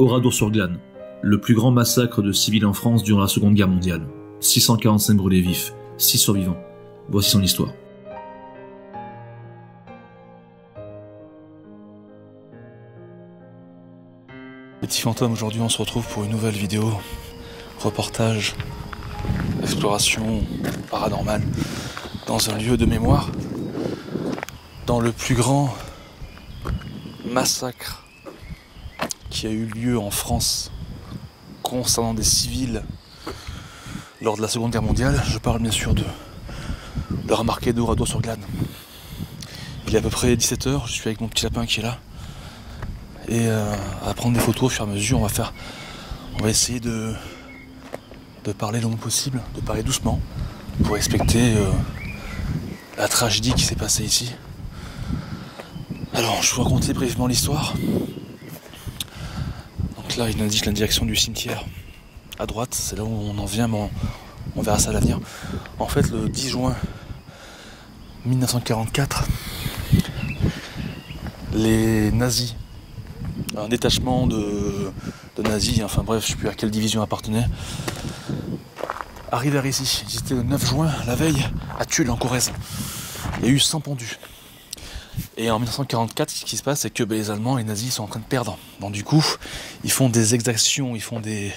Oradour-sur-Glane, le plus grand massacre de civils en France durant la Seconde Guerre mondiale. 645 brûlés vifs, 6 survivants. Voici son histoire. Les petits fantômes, aujourd'hui on se retrouve pour une nouvelle vidéo, reportage, exploration paranormale, dans un lieu de mémoire, dans le plus grand massacre qui a eu lieu en France concernant des civils lors de la Seconde Guerre mondiale. Je parle bien sûr de la remarquée d'Oradour-sur-Glane. Il est à peu près 17h, je suis avec mon petit lapin qui est là. Et à prendre des photos au fur et à mesure, on va essayer de parler le moins possible, de parler doucement, pour respecter la tragédie qui s'est passée ici. Alors, je vais vous raconter brièvement l'histoire. Donc là, il indique la direction du cimetière. À droite, c'est là où on en vient, mais on verra ça à l'avenir. En fait, le 10 juin 1944, les nazis, un détachement de nazis, enfin bref, je ne sais plus à quelle division appartenait, arrivèrent ici. Ils étaient le 9 juin, la veille, à Tulle en Corrèze. Il y a eu 100 pendus. Et en 1944, ce qui se passe, c'est que les Allemands et les nazis sont en train de perdre. Donc du coup, ils font des exactions, ils font des...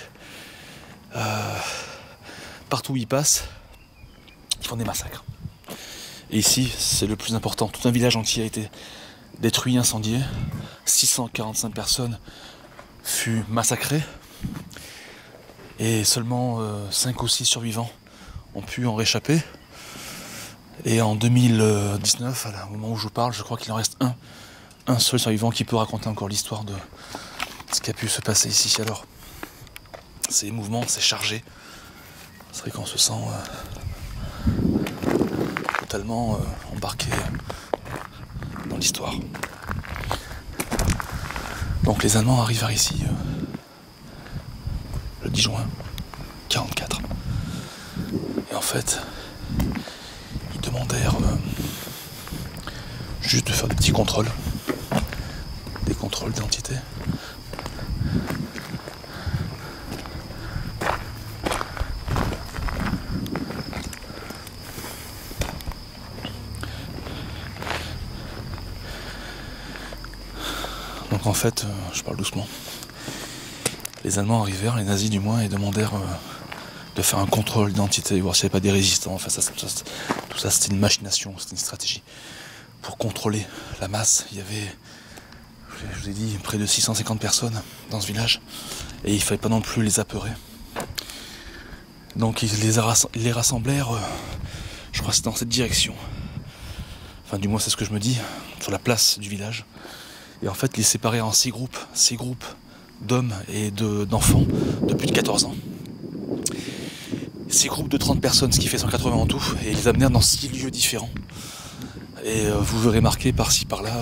partout où ils passent, ils font des massacres. Et ici, c'est le plus important. Tout un village entier a été détruit, incendié. 645 personnes furent massacrées. Et seulement 5 ou 6 survivants ont pu en réchapper. Et en 2019, au moment où je vous parle, je crois qu'il en reste un seul survivant qui peut raconter encore l'histoire de ce qui a pu se passer ici. Alors, c'est émouvant, c'est chargé. C'est vrai qu'on se sent totalement embarqué dans l'histoire. Donc les Allemands arrivent vers ici le 10 juin 1944. Et en fait, ils demandèrent juste de faire des petits contrôles. Des contrôles d'identité. Donc en fait, je parle doucement. Les Allemands arrivèrent, les nazis du moins, et demandèrent de faire un contrôle d'identité, voir s'il n'y avait pas des résistants. Enfin, tout ça, c'était une machination, c'était une stratégie. Pour contrôler la masse, il y avait, je vous ai dit, près de 650 personnes dans ce village. Et il ne fallait pas non plus les apeurer. Donc ils les rassemblèrent, je crois que c'est dans cette direction. Enfin, du moins, c'est ce que je me dis, sur la place du village. Et en fait, les séparer en 6 groupes d'hommes et d'enfants de plus de 14 ans. 6 groupes de 30 personnes, ce qui fait 180 en tout, et ils les amenèrent dans 6 lieux différents. Et vous verrez marqué par-ci, par-là,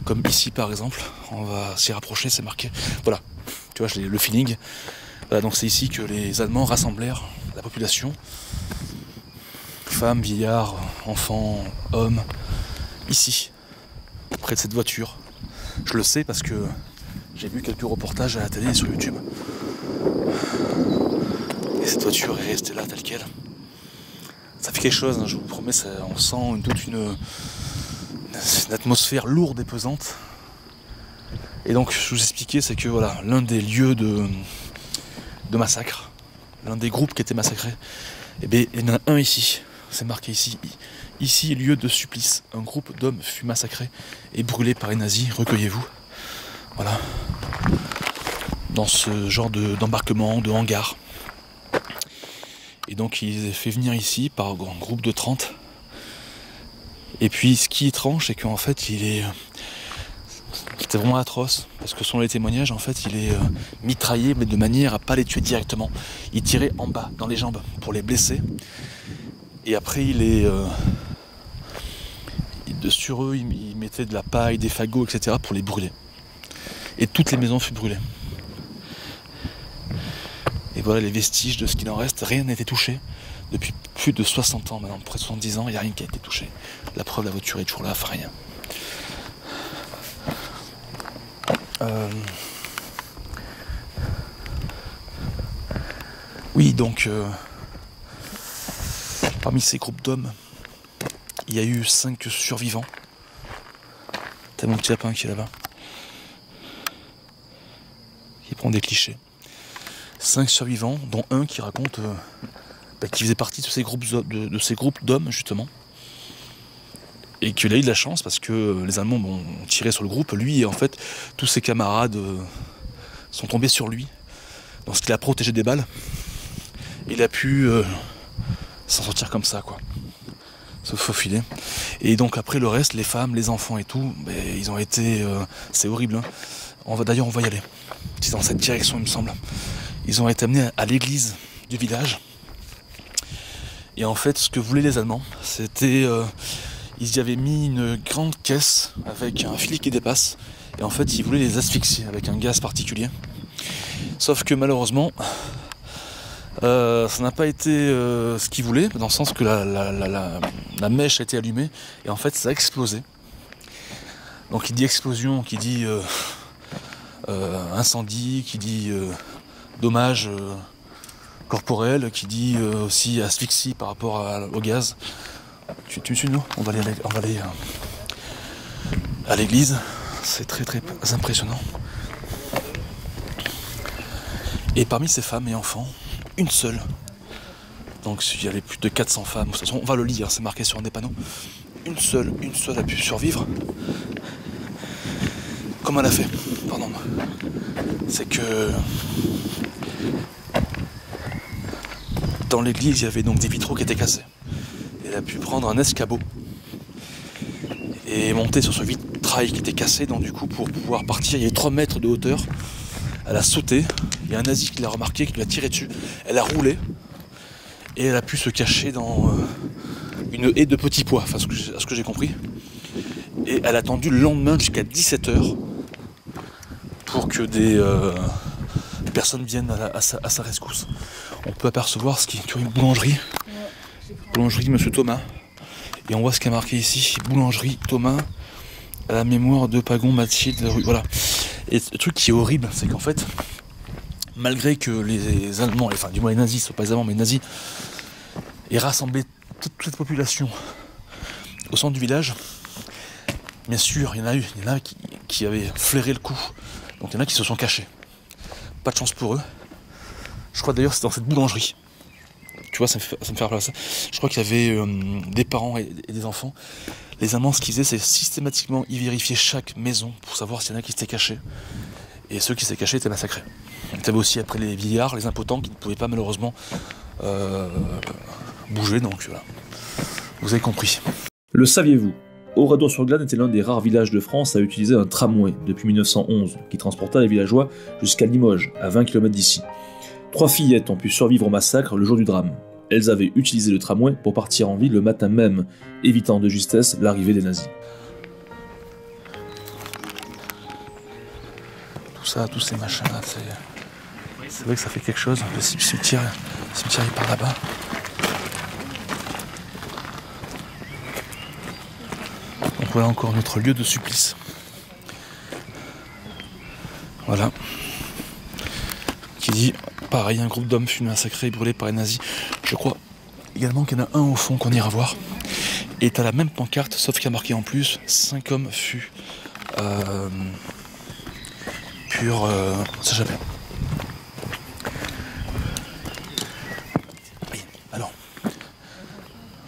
comme ici par exemple, on va s'y rapprocher, c'est marqué. Voilà, tu vois, j'ai le feeling. Voilà, donc c'est ici que les Allemands rassemblèrent la population. Femmes, vieillards, enfants, hommes, ici, près de cette voiture. Je le sais parce que j'ai vu quelques reportages à la télé et sur YouTube. Et cette voiture est restée là telle quelle. Ça fait quelque chose, hein, je vous promets, on sent toute une atmosphère lourde et pesante. Et donc, je vous expliquais, c'est que voilà, l'un des lieux de massacre, l'un des groupes qui étaient massacrés, eh bien, il y en a un ici, c'est marqué ici. Ici, lieu de supplice. Un groupe d'hommes fut massacré et brûlé par les nazis. Recueillez-vous. Voilà. Dans ce genre d'embarquement, de hangar. Et donc, ils les fait venir ici par un groupe de 30. Et puis, ce qui est étrange, c'est qu'en fait, c'était vraiment atroce. Parce que selon les témoignages, en fait, il est mitraillé, mais de manière à ne pas les tuer directement. Il tirait en bas, dans les jambes, pour les blesser. Et après, sur eux, ils mettaient de la paille, des fagots, etc. pour les brûler. Et toutes les maisons furent brûlées. Et voilà les vestiges de ce qu'il en reste. Rien n'a été touché. Depuis plus de 60 ans, maintenant près de 70 ans, il n'y a rien qui a été touché. La preuve, la voiture est toujours là, enfin rien. Oui, donc parmi ces groupes d'hommes, il y a eu 5 survivants. T'as mon petit lapin qui est là-bas, qui prend des clichés. 5 survivants, dont un qui raconte qui faisait partie de ces groupes d'hommes, justement. Et qu'il a eu de la chance parce que les Allemands ont tiré sur le groupe. Lui, en fait, tous ses camarades sont tombés sur lui. Donc ce qu'il a protégé des balles. Il a pu s'en sortir comme ça, quoi. Se faufiler. Et donc après le reste, les femmes, les enfants et tout, ils ont été... c'est horrible. Hein. D'ailleurs, on va y aller. C'est dans cette direction, il me semble. Ils ont été amenés à l'église du village. Et en fait, ce que voulaient les Allemands, c'était... ils y avaient mis une grande caisse avec un fil qui dépasse. Et en fait, ils voulaient les asphyxier avec un gaz particulier. Sauf que malheureusement, ça n'a pas été ce qu'ils voulaient, dans le sens que la mèche a été allumée. Et en fait, ça a explosé. Donc qui dit explosion, qui dit incendie, qui dit dommage corporel, qui dit aussi asphyxie par rapport au gaz. Tu suis nous ? On va aller à l'église. C'est très très impressionnant. Et parmi ces femmes et enfants, une seule. Donc il y avait plus de 400 femmes. De toute façon, on va le lire, c'est marqué sur un des panneaux. Une seule a pu survivre. Comment elle a fait ? Pardon. C'est que dans l'église, il y avait donc des vitraux qui étaient cassés. Elle a pu prendre un escabeau et monter sur ce vitrail qui était cassé. Donc du coup, pour pouvoir partir, il y avait 3 mètres de hauteur. Elle a sauté. Il y a un nazi qui l'a remarqué, qui lui a tiré dessus. Elle a roulé et elle a pu se cacher dans une haie de petits pois, enfin à ce que j'ai compris. Et elle a attendu le lendemain jusqu'à 17h pour que des personnes viennent à sa rescousse. On peut apercevoir ce qui est une boulangerie. Boulangerie Monsieur Thomas. Et on voit ce qui est marqué ici, boulangerie Thomas, à la mémoire de Pagon Mathilde. Voilà. Et le truc qui est horrible, c'est qu'en fait, malgré que les Allemands, enfin du moins les nazis, ce sont pas les Allemands, mais les nazis, aient rassemblé toute cette population au centre du village, bien sûr, il y en a qui avaient flairé le coup. Donc il y en a qui se sont cachés. Pas de chance pour eux. Je crois d'ailleurs que c'est dans cette boulangerie. Tu vois, ça me fait rappeler ça. Je crois qu'il y avait des parents et des enfants. Les Allemands, ce qu'ils faisaient, c'est systématiquement y vérifier chaque maison pour savoir s'il y en a qui s'étaient cachés. Et ceux qui s'étaient cachés étaient massacrés. Il y avait aussi après les vieillards, les impotents qui ne pouvaient pas malheureusement bouger. Donc voilà, vous avez compris. Le saviez-vous ? Oradour-sur-Glane était l'un des rares villages de France à utiliser un tramway depuis 1911, qui transporta les villageois jusqu'à Limoges, à 20 km d'ici. 3 fillettes ont pu survivre au massacre le jour du drame. Elles avaient utilisé le tramway pour partir en ville le matin même, évitant de justesse l'arrivée des nazis. Tout ça, tous ces machins-là, c'est vrai que ça fait quelque chose. Le cimetière il part là-bas. Donc voilà encore notre lieu de supplice. Voilà. Qui dit, pareil, un groupe d'hommes fut massacré et brûlé par les nazis. Je crois également qu'il y en a un au fond qu'on ira voir. Et t'as la même pancarte, sauf qu'il y a marqué en plus, 5 hommes fut ça j'appelle. Oui, alors.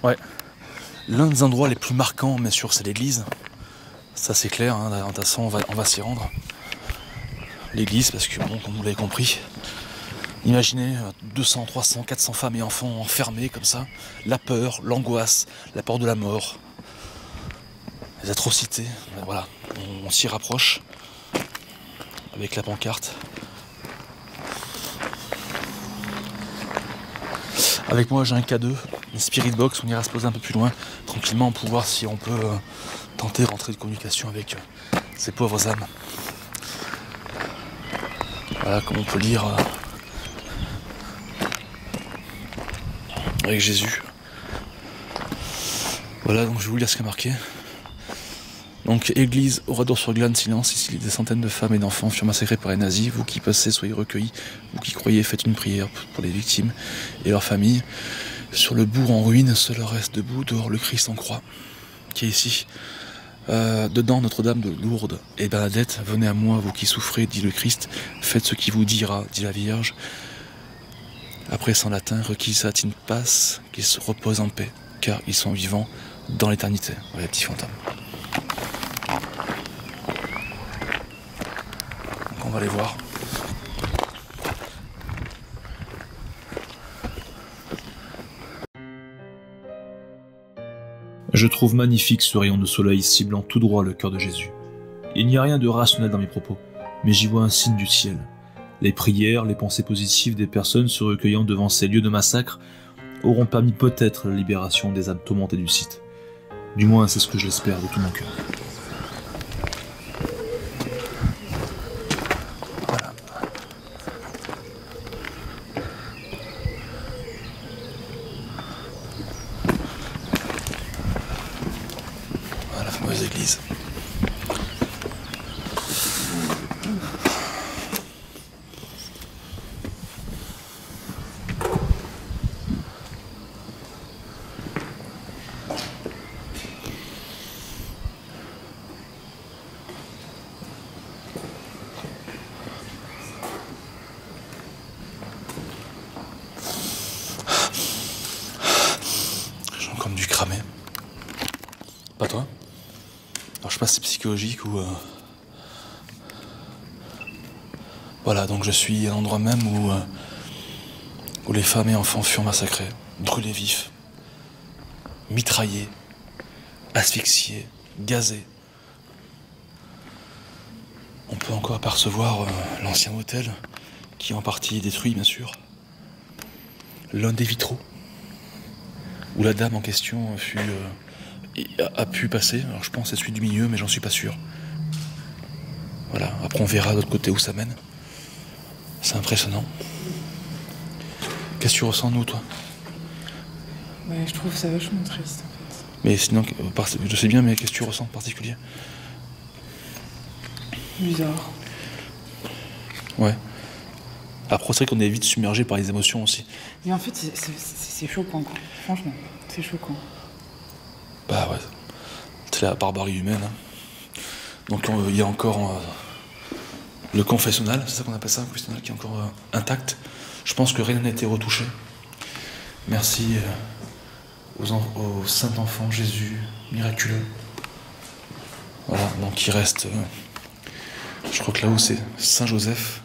Ouais. L'un des endroits les plus marquants, bien sûr, c'est l'église. Ça c'est clair, hein, de toute façon on va s'y rendre. L'église, parce que bon, comme vous l'avez compris, imaginez 200, 300, 400 femmes et enfants enfermés comme ça, la peur, l'angoisse, la peur de la mort, les atrocités, voilà, on s'y rapproche avec la pancarte. Avec moi j'ai un K2, une spirit box, on ira se poser un peu plus loin, tranquillement pour voir si on peut tenter de rentrer de communication avec ces pauvres âmes. Voilà, comme on peut lire avec Jésus. Voilà, donc je vais vous lire ce qui est marqué. Donc, église Oradour-sur-Glane, silence. Ici, des centaines de femmes et d'enfants furent massacrés par les nazis. Vous qui passez, soyez recueillis. Vous qui croyez, faites une prière pour les victimes et leurs familles. Sur le bourg en ruine, seul reste debout, dehors le Christ en croix, qui est ici. Dedans, Notre-Dame de Lourdes et Bernadette, venez à moi, vous qui souffrez, dit le Christ, faites ce qui vous dira, dit la Vierge. Après, sans latin, requisat in pace, qu'ils se reposent en paix, car ils sont vivants dans l'éternité. Voilà, petit fantôme. Donc on va les voir. Je trouve magnifique ce rayon de soleil ciblant tout droit le cœur de Jésus. Il n'y a rien de rationnel dans mes propos, mais j'y vois un signe du ciel. Les prières, les pensées positives des personnes se recueillant devant ces lieux de massacre auront permis peut-être la libération des âmes tourmentées du site. Du moins, c'est ce que j'espère de tout mon cœur. Voilà la fameuse église. Comme du cramé. Pas toi? Alors je sais pas si c'est psychologique ou... Voilà, donc je suis à l'endroit même où les femmes et enfants furent massacrés, brûlés vifs, mitraillés, asphyxiés, gazés. On peut encore apercevoir l'ancien hôtel, qui est en partie détruit bien sûr. L'un des vitraux, où la dame en question a pu passer. Alors je pense que c'est celui du milieu, mais j'en suis pas sûr. Voilà, après on verra de l'autre côté où ça mène. C'est impressionnant. Qu'est-ce que tu ressens, nous, toi? Ouais, je trouve ça vachement triste, en fait. Mais sinon, je sais bien, mais qu'est-ce que tu ressens en particulier? Bizarre. Ouais. Après, c'est vrai qu'on est vite submergé par les émotions aussi. Mais en fait, c'est choquant, quoi. Franchement, c'est choquant. Bah ouais. C'est la barbarie humaine. Hein. Donc il y a encore le confessionnal, c'est ça qu'on appelle ça, un confessionnal qui est encore intact. Je pense que rien n'a été retouché. Merci au saint enfant Jésus miraculeux. Voilà, donc il reste, je crois que là-haut c'est Saint Joseph.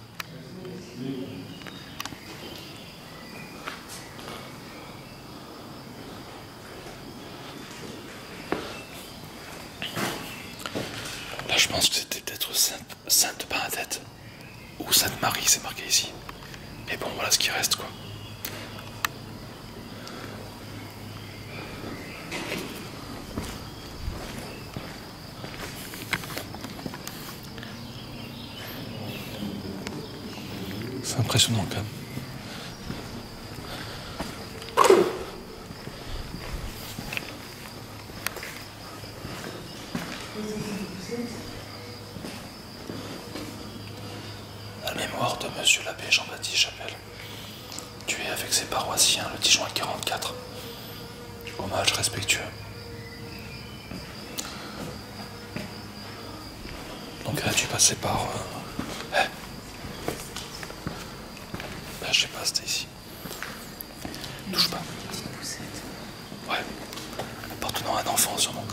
Là je pense que c'était peut-être Sainte Bernadette ou Sainte Marie, c'est marqué ici. Mais bon, voilà ce qui reste, quoi. C'est impressionnant quand même. La mémoire de Monsieur l'abbé Jean-Baptiste Chapelle, tué avec ses paroissiens le 10 juin 1944. Hommage respectueux. Donc elle a dû passer par... je sais pas, c'était ici. Touche pas. Ouais. Appartenant à un enfant sûrement.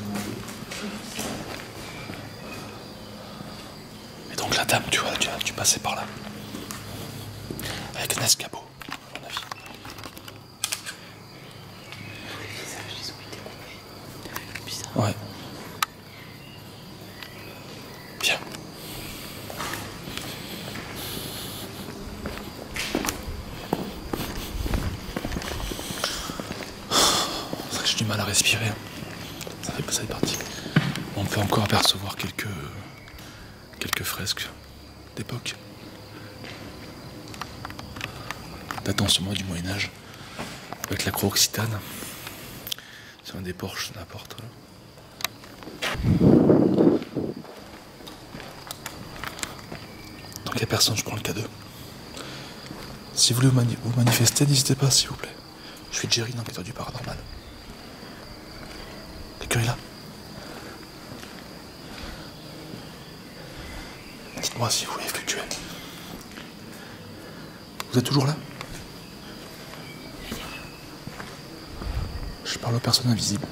Et donc la dame, tu vois, elle a dû passer par là. Avec un escabeau, à mon avis. Ouais. Bien. C'est vrai que j'ai du mal à respirer. Ça fait que ça est parti. On peut encore apercevoir quelques fresques d'époque. Datant sûrement du Moyen-Âge. Avec la croix occitane. C'est un des porches de la porte. Là. personne, je prends le K2. Si vous voulez vous manifester, n'hésitez pas, s'il vous plaît. Je suis Jerry, l'enquêteur du paranormal. Quelqu'un est là? Dites-moi si vous voulez fluctuer. Vous êtes toujours là? Je parle aux personnes invisibles.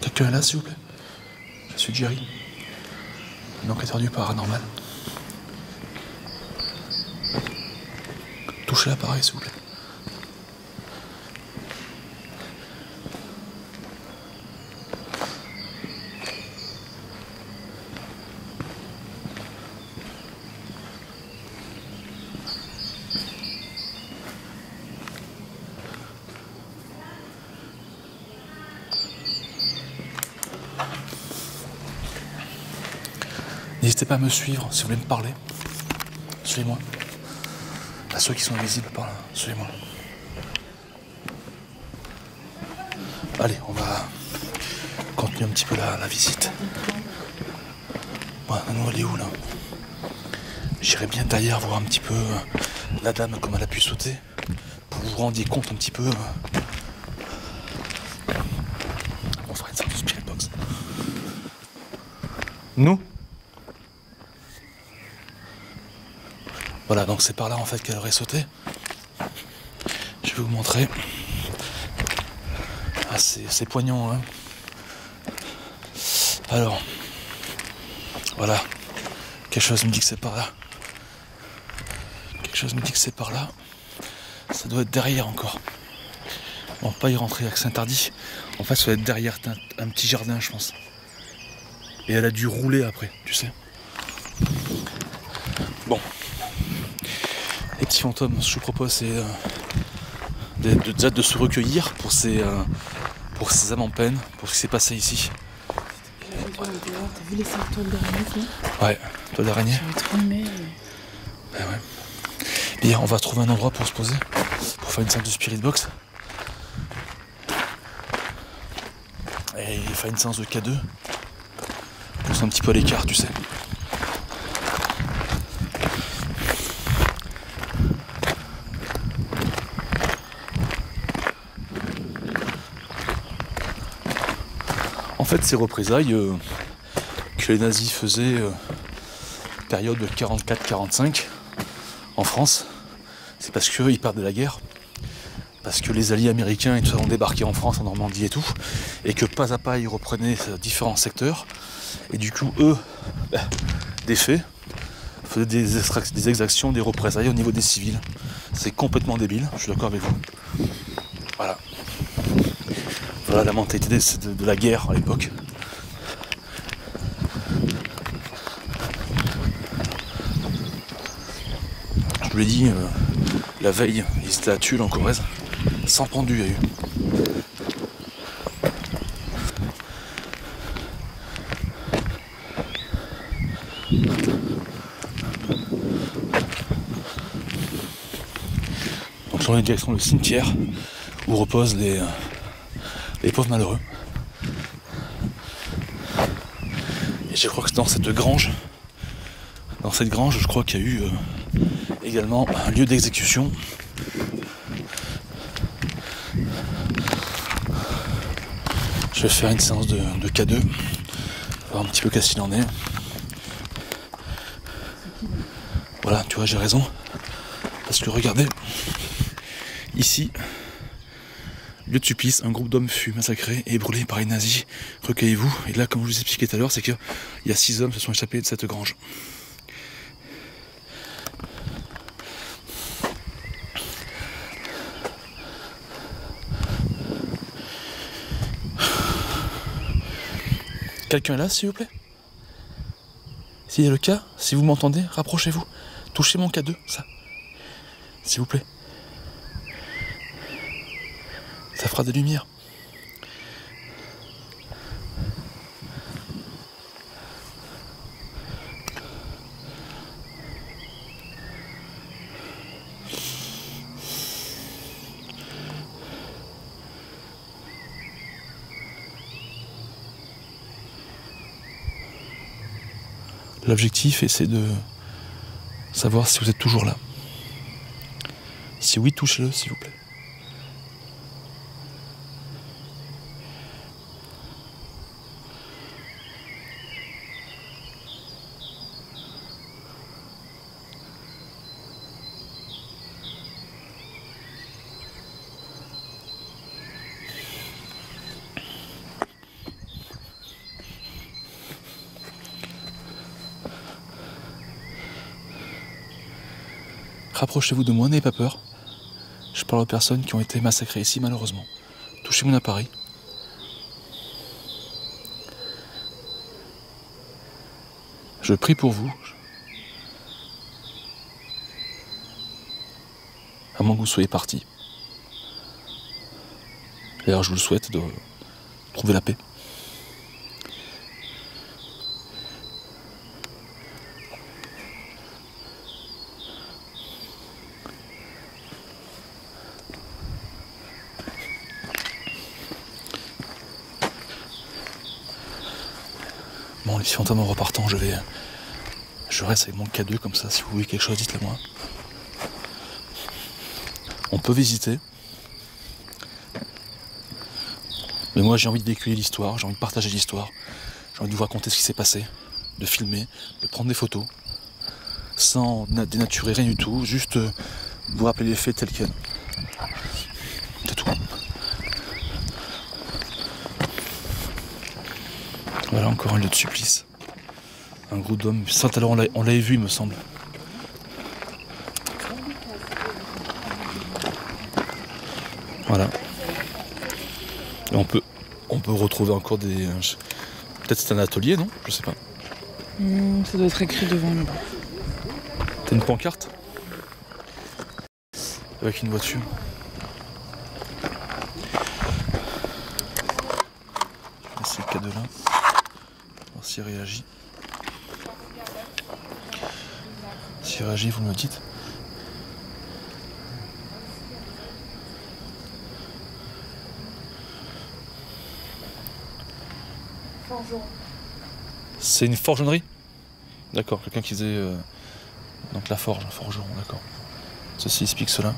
Quelqu'un est là, s'il vous plaît? Je suis Jerry, l'enquêteur du paranormal. Touchez l'appareil, s'il vous plaît. N'hésitez pas à me suivre si vous voulez me parler. Suivez-moi. À ceux qui sont invisibles par là, suivez-moi. Allez, on va continuer un petit peu la visite. Ouais, maintenant elle est où là? J'irai bien derrière voir un petit peu la dame comme elle a pu sauter. Pour vous vous rendiez compte un petit peu. On fera une sorte de spirit box. Nous? Voilà, donc c'est par là en fait qu'elle aurait sauté. Je vais vous montrer. Ah, c'est poignant, hein. Alors, voilà. Quelque chose me dit que c'est par là. Quelque chose me dit que c'est par là. Ça doit être derrière encore. On va pas y rentrer avec Saint-Hardy. En fait, ça doit être derrière un petit jardin, je pense. Et elle a dû rouler après, tu sais. Bon. Les petits fantômes, ce que je vous propose, c'est de se recueillir pour ces âmes en peine, pour ce qui s'est passé ici. T'as vu les toiles d'araignée? Ouais, toile d'araignée. J'avais trop aimé. Ouais. Bien, on va trouver un endroit pour se poser, pour faire une séance de spirit box. Et faire une séance de K2. Pour se un petit peu à l'écart, tu sais. En fait, ces représailles que les nazis faisaient période de 44-45 en France, c'est parce qu'ils partent de la guerre, parce que les alliés américains et tout ça ont débarqué en France, en Normandie et tout, et que pas à pas ils reprenaient différents secteurs, et du coup eux, des faits, faisaient des exactions, des représailles au niveau des civils. C'est complètement débile, je suis d'accord avec vous. Voilà. Voilà la mentalité de la guerre à l'époque. Je vous l'ai dit, la veille, ils étaient à Tulle en Corrèze. 100 pendus, il y a eu. Donc on est en direction du cimetière où reposent les pauvres malheureux. Et je crois que dans cette grange, je crois qu'il y a eu également un lieu d'exécution. Je vais faire une séance de K2, voir un petit peu qu'est-ce qu'il en est. Voilà, tu vois, j'ai raison. Parce que regardez, ici, lieu de supplice, un groupe d'hommes fut massacré et brûlé par les nazis. Recueillez-vous. Et là, comme je vous expliquais tout à l'heure, c'est qu'il y a 6 hommes qui se sont échappés de cette grange. Quelqu'un est là, s'il vous plaît? S'il y a le cas, si vous m'entendez, rapprochez-vous. Touchez mon K2, ça. S'il vous plaît. Ça fera des lumières. L'objectif, c'est de savoir si vous êtes toujours là. Si oui, touchez-le, s'il vous plaît. Rapprochez-vous de moi, n'ayez pas peur. Je parle aux personnes qui ont été massacrées ici, malheureusement. Touchez mon appareil. Je prie pour vous. À moins que vous soyez partis. D'ailleurs, je vous le souhaite de trouver la paix. Bon, les fantômes en repartant, je reste avec mon K2 comme ça. Si vous voulez quelque chose, dites-le moi. On peut visiter. Mais moi, j'ai envie de véhiculer l'histoire, j'ai envie de partager l'histoire. J'ai envie de vous raconter ce qui s'est passé, de filmer, de prendre des photos, sans dénaturer rien du tout, juste vous rappeler les faits tels quels. C'est tout. Voilà encore un lieu de supplice. Un groupe d'hommes. Ça, tout à l'heure, on l'avait vu, il me semble. Voilà. Et on peut retrouver encore des... Peut-être c'est un atelier, non? Je sais pas. Ça doit être écrit devant là-bas. T'as une pancarte? Avec une voiture. Je vais laisser le cadeau là. Voir s'il réagit. S'il réagit, vous me le dites. C'est une forgeronnerie? D'accord, quelqu'un qui faisait donc la forge, un forgeron, d'accord. Ceci explique cela.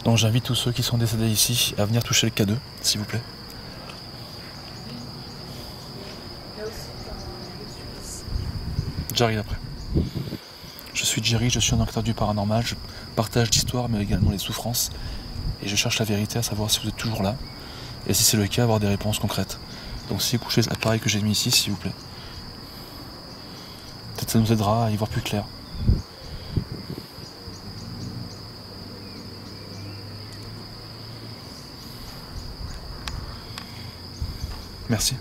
Donc j'invite tous ceux qui sont décédés ici à venir toucher le K2, s'il vous plaît. J'arrive après. Je suis Jerry, je suis un enquêteur du paranormal, je partage l'histoire mais également les souffrances. Et je cherche la vérité, à savoir si vous êtes toujours là. Et si c'est le cas, avoir des réponses concrètes. Donc si vous couchez l'appareil que j'ai mis ici, s'il vous plaît. Peut-être ça nous aidera à y voir plus clair. Merci.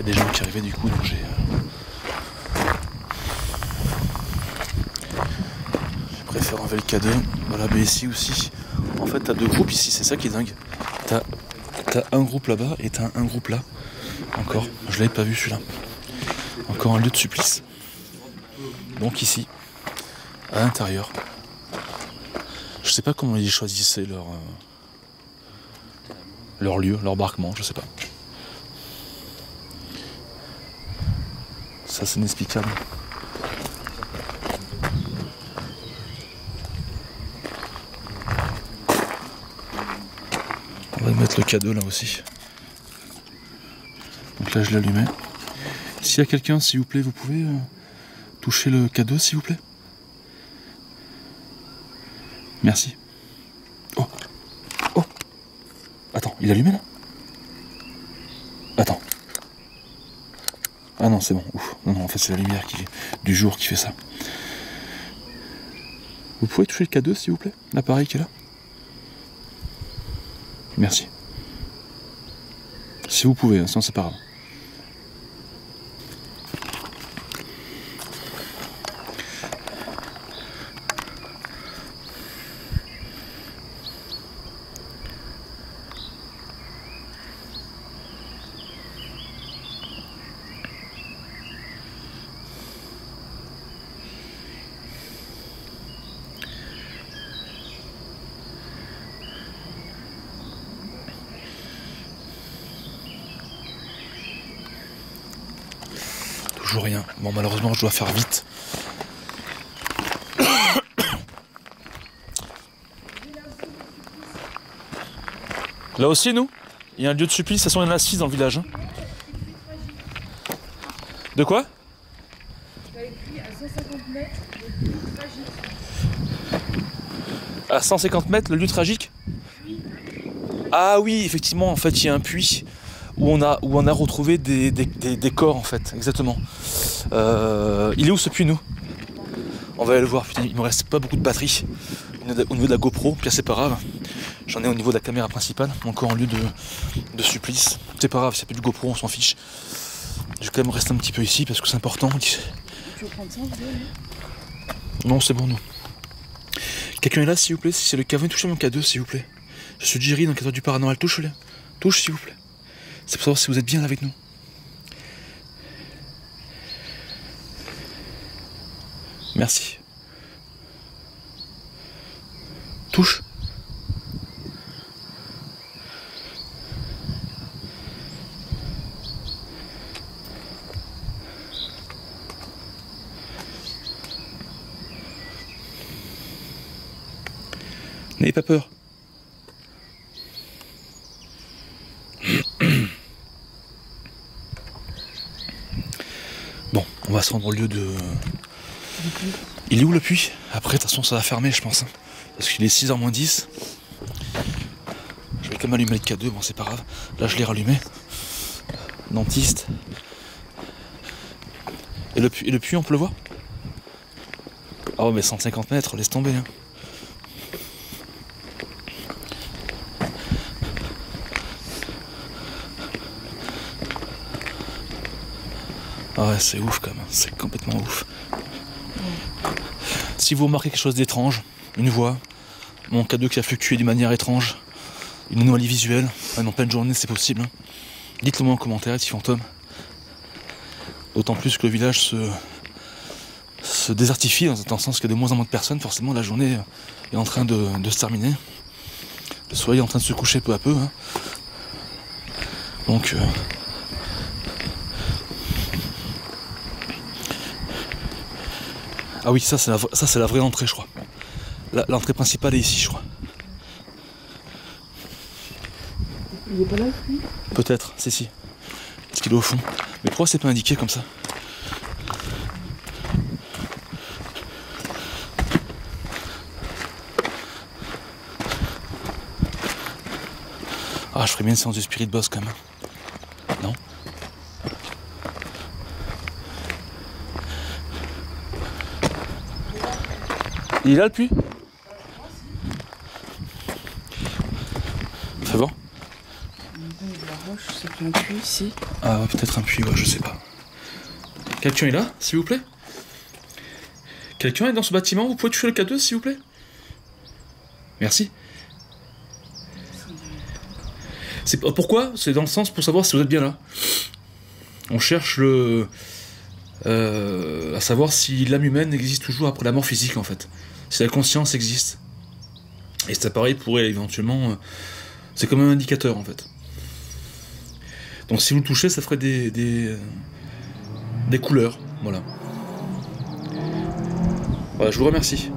Il y a des gens qui arrivaient du coup, donc j'ai préféré enlever le K2. Voilà, mais ici aussi, en fait, t'as deux groupes ici, c'est ça qui est dingue. T'as un groupe là-bas et t'as un groupe là. Encore, je l'avais pas vu celui-là. Encore un lieu de supplice. Donc ici, à l'intérieur. Je sais pas comment ils choisissaient leur lieu, leur embarquement, je sais pas. Ça c'est inexplicable. On va mettre le K2 là aussi. Donc là je l'ai allumé. S'il y a quelqu'un, s'il vous plaît, vous pouvez toucher le K2 s'il vous plaît. Merci. Oh. Oh. Attends, il est allumé là? Attends. Ah non, c'est bon. Ouf. Non, en fait, c'est la lumière du jour qui fait ça. Vous pouvez toucher le K2, s'il vous plaît? L'appareil qui est là? Merci. Si vous pouvez, hein, sinon c'est pas grave. Toujours rien. Bon, malheureusement, je dois faire vite. Là aussi, nous, il y a un lieu de supplice. De toute façon, il y en a 6 dans le village. Hein. De quoi? T'as écrit à 150 mètres, le lieu tragique. À 150 mètres, le lieu tragique? Ah oui, effectivement, en fait, il y a un puits où on a retrouvé des corps, en fait, exactement. Il est où ce puits, nous? On va aller le voir, putain, il me reste pas beaucoup de batterie au niveau de la GoPro, puis c'est pas grave. J'en ai au niveau de la caméra principale, encore en lieu de supplice. C'est pas grave, s'il n'y a plus de GoPro, on s'en fiche. Je vais quand même rester un petit peu ici parce que c'est important. Tu veux prendre ça, Non, c'est bon, non. Quelqu'un est là, s'il vous plaît? Si c'est le cas, venez toucher mon K2, s'il vous plaît. Je suis Jerry, dans le cadre du paranormal. Touche-le. Touche, s'il vous plaît. C'est pour savoir si vous êtes bien là avec nous. Merci. Touche. N'ayez pas peur. Bon, on va se rendre au lieu de... Il est où le puits? Après, de toute façon, ça va fermer, je pense. Hein. Parce qu'il est 6h moins 10. Je vais quand même allumer le K2, bon, c'est pas grave. Là, je l'ai rallumé. Dentiste. Et le puits, on peut le voir? Ah ouais, mais 150 mètres, laisse tomber. Hein. Ah ouais, c'est ouf quand même, c'est complètement ouf. Si vous remarquez quelque chose d'étrange, une voix, mon K2 qui a fluctué d'une manière étrange, une anomalie visuelle, même en pleine journée c'est possible, hein. Dites-le moi en commentaire, petit fantôme. D'autant plus que le village se désertifie, dans le sens qu'il y a de moins en moins de personnes, forcément la journée est en train de se terminer. Le soleil est en train de se coucher peu à peu. Hein. Donc... Ah oui, ça c'est la vraie entrée, je crois. L'entrée principale est ici, je crois. Il est pas là, lui? Peut-être, si. Est-ce qu'il est au fond? Mais pourquoi c'est pas indiqué comme ça? Ah, je ferais bien une séance de Spirit Box quand même. Non? Il est là le puits? Fais voir. La roche, c'est un puits ici. Ah ouais, peut-être un puits, ouais, je sais pas. Quelqu'un est là, s'il vous plaît? Quelqu'un est dans ce bâtiment? Vous pouvez toucher le K2, s'il vous plaît? Merci. Pourquoi? C'est dans le sens pour savoir si vous êtes bien là. On cherche à savoir si l'âme humaine existe toujours après la mort physique, en fait. Si la conscience existe. Et cet appareil pourrait éventuellement... c'est comme un indicateur, en fait. Donc si vous le touchez, ça ferait des couleurs. Voilà. Voilà, je vous remercie.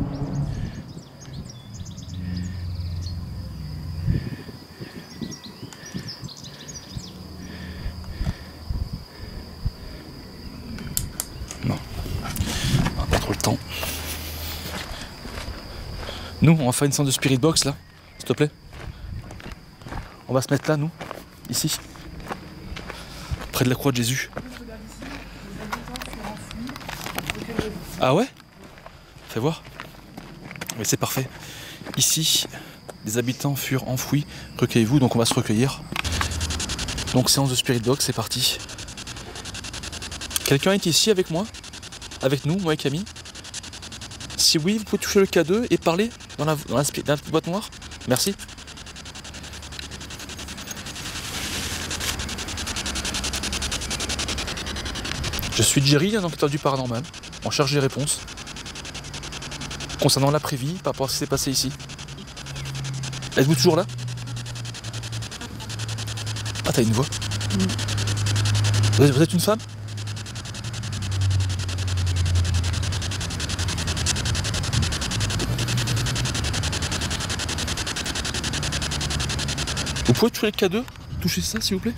Non. On n'a pas trop le temps. Nous, on va faire une séance de Spirit Box, là. S'il te plaît. On va se mettre là, nous. Ici. Près de la croix de Jésus. Ah ouais? Fais voir. Oui, c'est parfait. Ici, des habitants furent enfouis. Recueillez-vous, donc on va se recueillir. Donc séance de Spirit Box, c'est parti. Quelqu'un est ici avec moi? Avec nous, moi et Camille? Si oui, vous pouvez toucher le K2 et parler dans la petite boîte noire. Merci. Je suis Jerry, un enquêteur du paranormal, en charge des réponses concernant l'après-vie par rapport à ce qui s'est passé ici. Êtes-vous toujours là? Ah, t'as une voix. Vous êtes une femme? Vous pouvez toucher le K2? Touchez ça s'il vous plaît.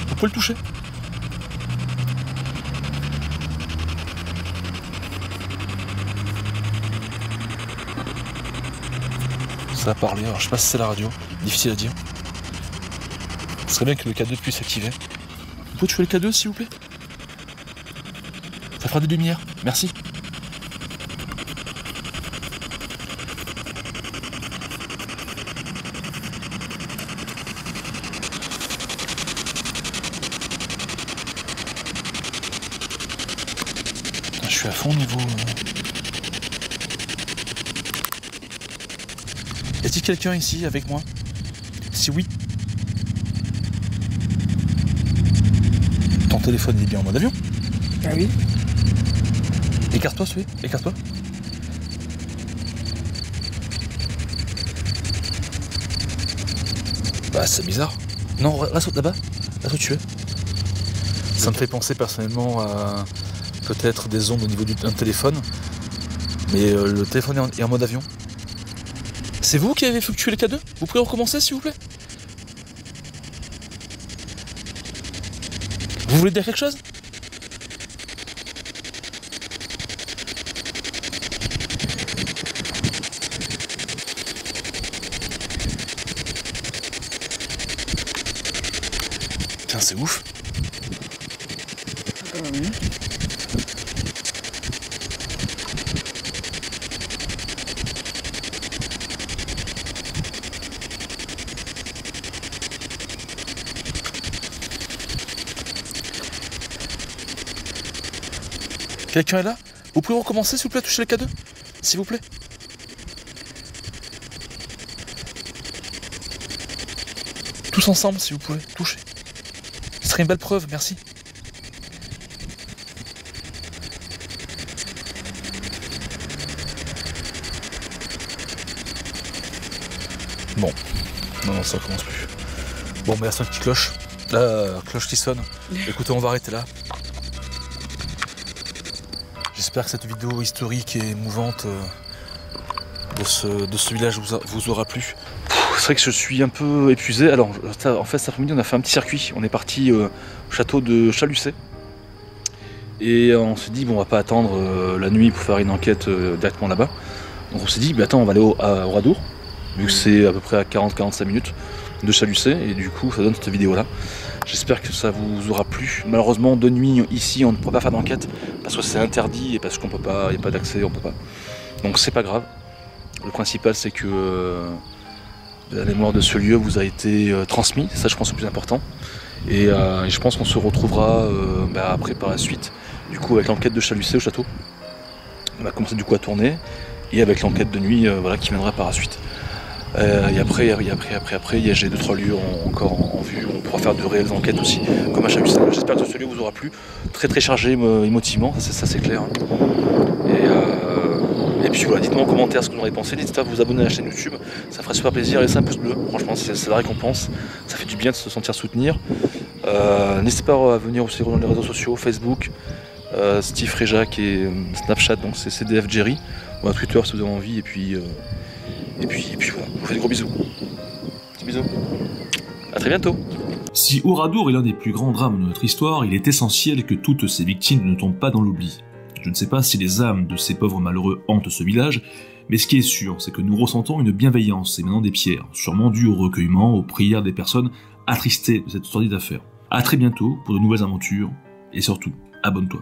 Vous pouvez le toucher. Ça a parlé, alors je sais pas si c'est la radio, difficile à dire. Ce serait bien que le K2 puisse s'activer. Vous pouvez toucher le K2 s'il vous plaît? Ça fera des lumières, merci. Je suis à fond au niveau... Est-il quelqu'un ici avec moi? Si oui, ton téléphone est bien en mode avion? Ah oui. Écarte-toi, celui, écarte-toi. Bah c'est bizarre. Non, reste là-bas, là où tu es. Ça me fait penser personnellement à peut-être des ondes au niveau d'un téléphone, mais le téléphone est en mode avion. C'est vous qui avez fluctué les K2? Vous pouvez recommencer s'il vous plaît? Vous voulez dire quelque chose? Putain, c'est ouf. Quelqu'un est là? Vous pouvez recommencer s'il vous plaît, toucher le K2? S'il vous plaît. Tous ensemble si vous pouvez, toucher. Ce serait une belle preuve, merci. Bon. Non, ça commence plus. Bon, mais la sonne qui cloche. La cloche qui sonne. Écoutez, on va arrêter là. J'espère que cette vidéo historique et émouvante de ce village vous aura plu. C'est vrai que je suis un peu épuisé. Alors, en fait, cet après-midi, on a fait un petit circuit. On est parti au château de Chaluçay. Et on s'est dit, bon, on va pas attendre la nuit pour faire une enquête directement là-bas. Donc on s'est dit, bah, attends, on va aller au Oradour, vu que c'est à peu près à 40-45 minutes de Chaluçay. Et du coup, ça donne cette vidéo-là. J'espère que ça vous aura plu. Malheureusement, de nuit, ici, on ne peut pas faire d'enquête parce que c'est interdit et parce qu'on peut pas, il n'y a pas d'accès, on peut pas. Donc c'est pas grave. Le principal, c'est que la mémoire de ce lieu vous a été transmise. Ça, je pense, c'est le plus important. Et je pense qu'on se retrouvera après par la suite, du coup, avec l'enquête de Chaluçay au château. On va commencer du coup à tourner et avec l'enquête de nuit, voilà, qui viendra par la suite. Et après, j'ai 2-3 lieux encore en vue. On pourra faire de réelles enquêtes aussi, comme à Chaluçay. J'espère que ce lieu vous aura plu. Très très chargé émotivement, ça c'est clair. Et puis voilà, dites-moi en commentaire ce que vous en avez pensé. N'hésitez pas à vous abonner à la chaîne YouTube, ça ferait super plaisir. Laissez un pouce bleu, franchement c'est la récompense. Ça fait du bien de se sentir soutenir. N'hésitez pas à venir aussi dans les réseaux sociaux, Facebook, Steve Réjac et Snapchat, donc c'est CDF Jerry, ou à Twitter si vous avez envie. Et puis voilà, je vous fais des gros bisous. Petits bisous. À très bientôt. Si Oradour est l'un des plus grands drames de notre histoire, il est essentiel que toutes ces victimes ne tombent pas dans l'oubli. Je ne sais pas si les âmes de ces pauvres malheureux hantent ce village, mais ce qui est sûr, c'est que nous ressentons une bienveillance émanant des pierres, sûrement due au recueillement, aux prières des personnes attristées de cette sordide affaire. A très bientôt pour de nouvelles aventures, et surtout, abonne-toi.